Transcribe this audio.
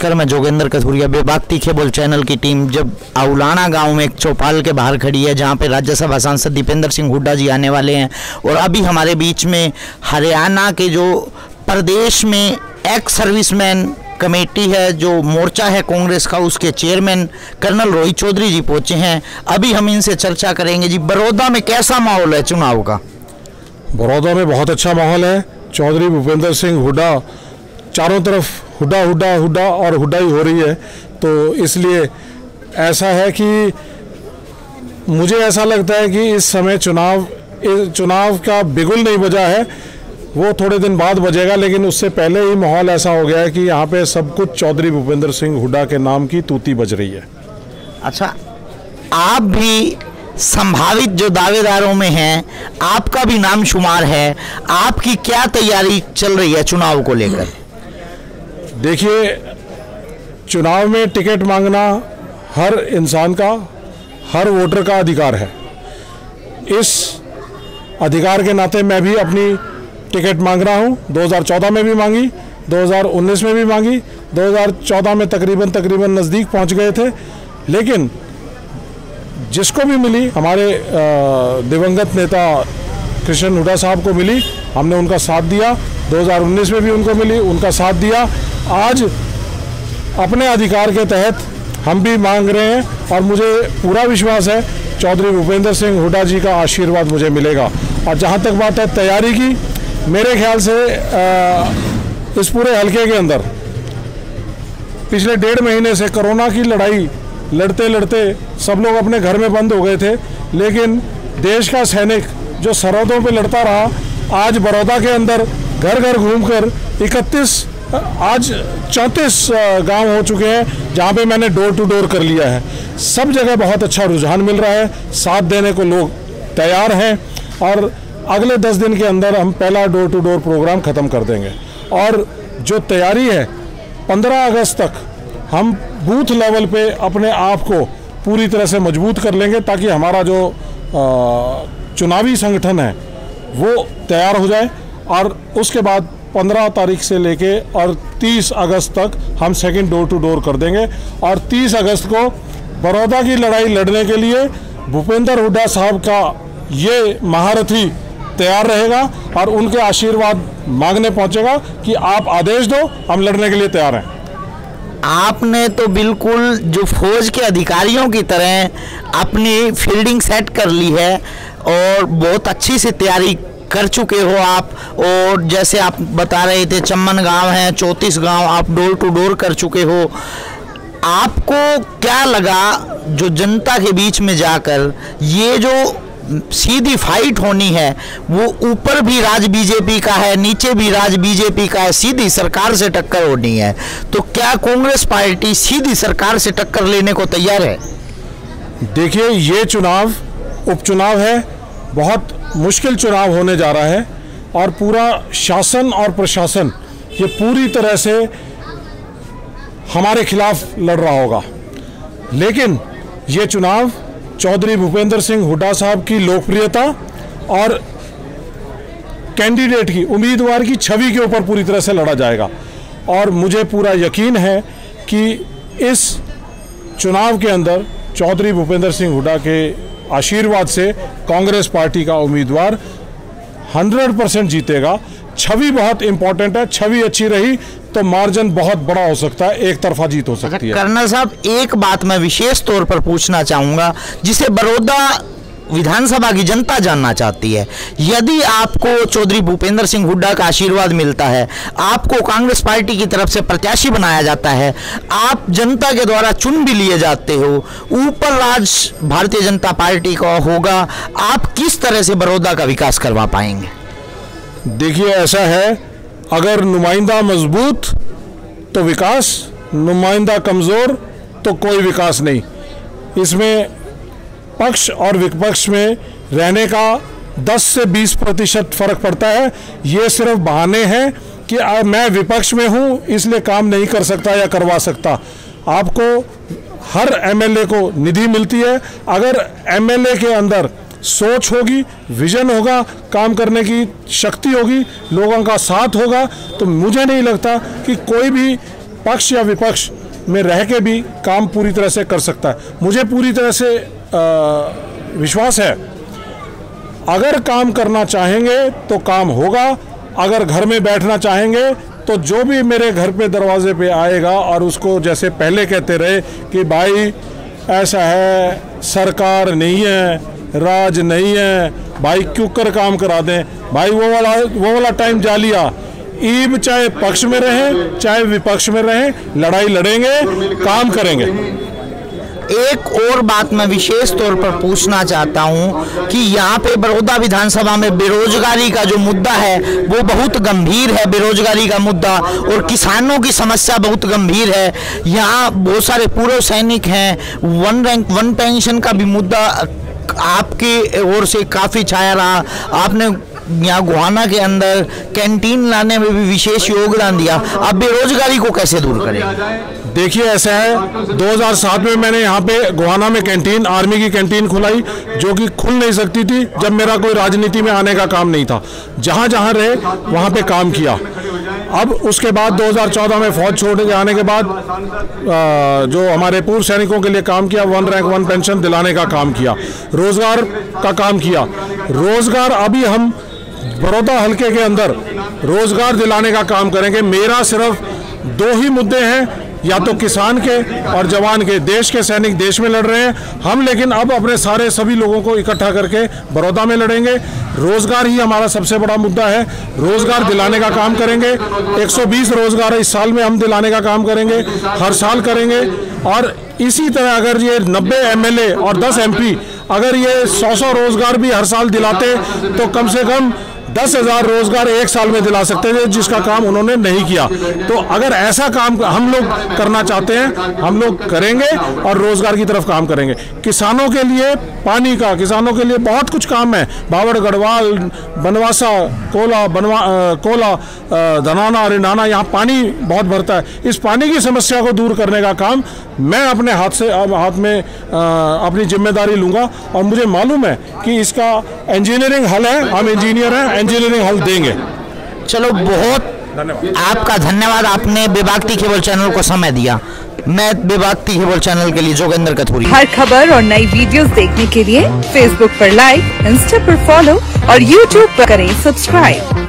नमस्कार, मैं जोगेंद्र कथुरिया, बेबाक तीखे बोल चैनल की टीम जब औलाना गांव में एक चौपाल के बाहर खड़ी है जहां पे राज्यसभा सांसद दीपेंद्र सिंह हुड्डा जी आने वाले हैं। और अभी हमारे बीच में हरियाणा के जो प्रदेश में एक्स सर्विसमैन कमेटी है, जो मोर्चा है कांग्रेस का, उसके चेयरमैन कर्नल रोहित चौधरी जी पहुंचे हैं। अभी हम इनसे चर्चा करेंगे। जी, बड़ौदा में कैसा माहौल है चुनाव का? बड़ौदा में बहुत अच्छा माहौल है। चौधरी भूपेंद्र सिंह हुड्डा, चारों तरफ हुड्डा हुड्डा हुड्डा और हुड्डाई हो रही है। तो इसलिए ऐसा है कि मुझे ऐसा लगता है कि इस समय चुनाव का बिगुल नहीं बजा है, वो थोड़े दिन बाद बजेगा, लेकिन उससे पहले ही माहौल ऐसा हो गया है कि यहाँ पे सब कुछ चौधरी भूपेंद्र सिंह हुड्डा के नाम की तूती बज रही है। अच्छा, आप भी संभावित जो दावेदारों में हैं, आपका भी नाम शुमार है, आपकी क्या तैयारी चल रही है चुनाव को लेकर? देखिए, चुनाव में टिकट मांगना हर इंसान का, हर वोटर का अधिकार है। इस अधिकार के नाते मैं भी अपनी टिकट मांग रहा हूँ। 2014 में भी मांगी, 2019 में भी मांगी, 2014 में तकरीबन नज़दीक पहुँच गए थे, लेकिन जिसको भी मिली, हमारे दिवंगत नेता कृष्ण हुड्डा साहब को मिली, हमने उनका साथ दिया। 2019 में भी उनको मिली, उनका साथ दिया। आज अपने अधिकार के तहत हम भी मांग रहे हैं और मुझे पूरा विश्वास है चौधरी भूपेंद्र सिंह हुड्डा जी का आशीर्वाद मुझे मिलेगा। और जहाँ तक बात है तैयारी की, मेरे ख्याल से इस पूरे हलके के अंदर पिछले 1.5 महीने से कोरोना की लड़ाई लड़ते लड़ते सब लोग अपने घर में बंद हो गए थे, लेकिन देश का सैनिक जो सरहदों पे लड़ता रहा, आज बड़ौदा के अंदर घर घर घूमकर 34 गांव हो चुके हैं जहां पे मैंने डोर टू डोर कर लिया है। सब जगह बहुत अच्छा रुझान मिल रहा है, साथ देने को लोग तैयार हैं और अगले 10 दिन के अंदर हम पहला डोर टू डोर प्रोग्राम ख़त्म कर देंगे। और जो तैयारी है, 15 अगस्त तक हम बूथ लेवल पे अपने आप को पूरी तरह से मजबूत कर लेंगे ताकि हमारा जो चुनावी संगठन है वो तैयार हो जाए। और उसके बाद 15 तारीख से लेके और 30 अगस्त तक हम सेकंड डोर टू डोर कर देंगे। और 30 अगस्त को बड़ौदा की लड़ाई लड़ने के लिए भूपेंद्र हुड्डा साहब का ये महारथी तैयार रहेगा और उनके आशीर्वाद मांगने पहुंचेगा कि आप आदेश दो, हम लड़ने के लिए तैयार हैं। आपने तो बिल्कुल जो फौज के अधिकारियों की तरह अपनी फील्डिंग सेट कर ली है और बहुत अच्छी से तैयारी कर चुके हो आप। और जैसे आप बता रहे थे, चम्मन गांव है, 34 गांव आप डोर टू डोर कर चुके हो। आपको क्या लगा जो जनता के बीच में जाकर ये जो सीधी फाइट होनी है, वो ऊपर भी राज बीजेपी का है, नीचे भी राज बीजेपी का है, सीधी सरकार से टक्कर होनी है, तो क्या कांग्रेस पार्टी सीधी सरकार से टक्कर लेने को तैयार है? देखिए, ये चुनाव उपचुनाव है, बहुत मुश्किल चुनाव होने जा रहा है और पूरा शासन और प्रशासन ये पूरी तरह से हमारे खिलाफ लड़ रहा होगा। लेकिन ये चुनाव चौधरी भूपेंद्र सिंह हुड्डा साहब की लोकप्रियता और कैंडिडेट की, उम्मीदवार की छवि के ऊपर पूरी तरह से लड़ा जाएगा। और मुझे पूरा यकीन है कि इस चुनाव के अंदर चौधरी भूपेंद्र सिंह हुड्डा के आशीर्वाद से कांग्रेस पार्टी का उम्मीदवार 100% जीतेगा। छवि बहुत इंपॉर्टेंट है, छवि अच्छी रही तो मार्जिन बहुत बड़ा हो सकता है, एक तरफा जीत हो सकती है। कर्नल साहब, एक बात मैं विशेष तौर पर पूछना चाहूंगा जिसे बड़ौदा विधानसभा की जनता जानना चाहती है। यदि आपको चौधरी भूपेंद्र सिंह हुड्डा का आशीर्वाद मिलता है, आपको कांग्रेस पार्टी की तरफ से प्रत्याशी बनाया जाता है, आप जनता के द्वारा चुन भी लिए जाते हो, ऊपर राज भारतीय जनता पार्टी का होगा, आप किस तरह से बड़ौदा का विकास करवा पाएंगे? देखिए, ऐसा है, अगर नुमाइंदा मजबूत तो विकास, नुमाइंदा कमज़ोर तो कोई विकास नहीं। इसमें पक्ष और विपक्ष में रहने का 10 से 20% फ़र्क पड़ता है। ये सिर्फ बहाने हैं कि मैं विपक्ष में हूँ इसलिए काम नहीं कर सकता या करवा सकता। आपको हर एमएलए को निधि मिलती है। अगर एमएलए के अंदर सोच होगी, विजन होगा, काम करने की शक्ति होगी, लोगों का साथ होगा, तो मुझे नहीं लगता कि कोई भी पक्ष या विपक्ष में रह के भी काम पूरी तरह से कर सकता है। मुझे पूरी तरह से विश्वास है, अगर काम करना चाहेंगे तो काम होगा। अगर घर में बैठना चाहेंगे तो जो भी मेरे घर पे दरवाजे पे आएगा और उसको जैसे पहले कहते रहे कि भाई ऐसा है, सरकार नहीं है, राज नहीं है, भाई क्यों कर काम करा दें, भाई वो वाला टाइम जा लिया। ईब चाहे पक्ष में रहे चाहे विपक्ष में रहे, लड़ाई लड़ेंगे, काम करेंगे। एक और बात मैं विशेष तौर पर पूछना चाहता हूं कि यहाँ पे बड़ौदा विधानसभा में बेरोजगारी का जो मुद्दा है वो बहुत गंभीर है। बेरोजगारी का मुद्दा और किसानों की समस्या बहुत गंभीर है। यहाँ बहुत सारे पूर्व सैनिक हैं, वन रैंक वन पेंशन का भी मुद्दा आपकी ओर से काफ़ी छाया रहा। आपने यहाँ गोहाना के अंदर कैंटीन लाने में भी विशेष योगदान दिया। आप बेरोजगारी को कैसे दूर करें? देखिए ऐसा है, 2007 में मैंने यहाँ पे गोहाना में कैंटीन, आर्मी की कैंटीन खुलाई, जो कि खुल नहीं सकती थी जब मेरा कोई राजनीति में आने का काम नहीं था। जहाँ जहाँ रहे वहाँ पे काम किया। अब उसके बाद 2014 में फौज छोड़ जाने के बाद जो हमारे पूर्व सैनिकों के लिए काम किया, वन रैंक वन पेंशन दिलाने का काम किया, रोजगार का काम किया। रोजगार अभी हम बड़ौदा हल्के के अंदर रोजगार दिलाने का काम करेंगे। मेरा सिर्फ 2 ही मुद्दे हैं, या तो किसान के और जवान के। देश के सैनिक देश में लड़ रहे हैं हम, लेकिन अब अपने सारे सभी लोगों को इकट्ठा करके बड़ौदा में लड़ेंगे। रोजगार ही हमारा सबसे बड़ा मुद्दा है, रोजगार दिलाने का काम करेंगे। 120 रोजगार इस साल में हम दिलाने का काम करेंगे, हर साल करेंगे। और इसी तरह अगर ये 90 MLA और 10 MP अगर ये 100 रोजगार भी हर साल दिलाते तो कम से कम 10,000 रोजगार एक साल में दिला सकते थे, जिसका काम उन्होंने नहीं किया। तो अगर ऐसा काम हम लोग करना चाहते हैं, हम लोग करेंगे और रोजगार की तरफ काम करेंगे। किसानों के लिए पानी का, किसानों के लिए बहुत कुछ काम है। बावड़ गढ़वाल, बनवासा, कोला, धनाना, रिनाना, यहाँ पानी बहुत भरता है। इस पानी की समस्या को दूर करने का काम मैं अपने हाथ में अपनी जिम्मेदारी लूँगा। और मुझे मालूम है कि इसका इंजीनियरिंग हल है, हम इंजीनियर हैं, इंजीनियरिंग हल देंगे। चलो, बहुत धन्यवाद। आपका धन्यवाद, आपने बेबाकती केबल चैनल को समय दिया। मैं बेबाकती केबल चैनल के लिए जोगेंद्र कथूरी। हर खबर और नई वीडियोस देखने के लिए फेसबुक पर लाइक, इंस्टा पर फॉलो और यूट्यूब पर करें सब्सक्राइब।